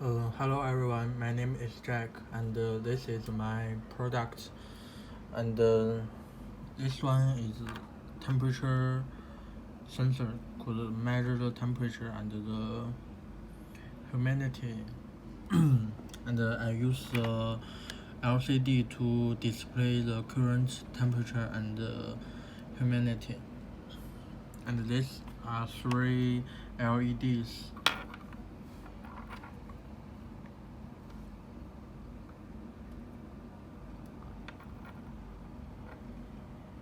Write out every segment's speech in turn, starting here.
Hello everyone, my name is Jack, and this is my product. And this one is temperature sensor, could measure the temperature and the humidity. And I use the LCD to display the current temperature and humidity. And these are three LEDs.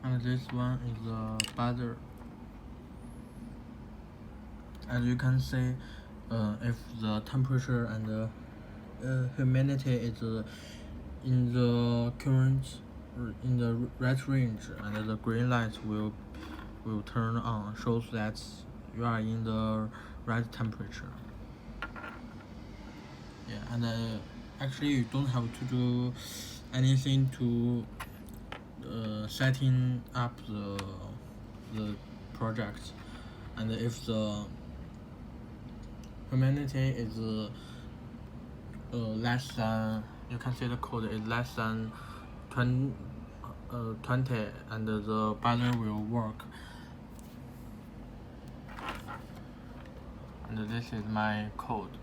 And this one is a buzzer. As you can see, if the temperature and the humidity is in the current in the right range, and the green light will turn on, shows that you are in the right temperature. Yeah, and actually you don't have to do anything to setting up the project. And if the humidity is less than, you can see the code is less than 20, and the buzzer will work. And this is my code.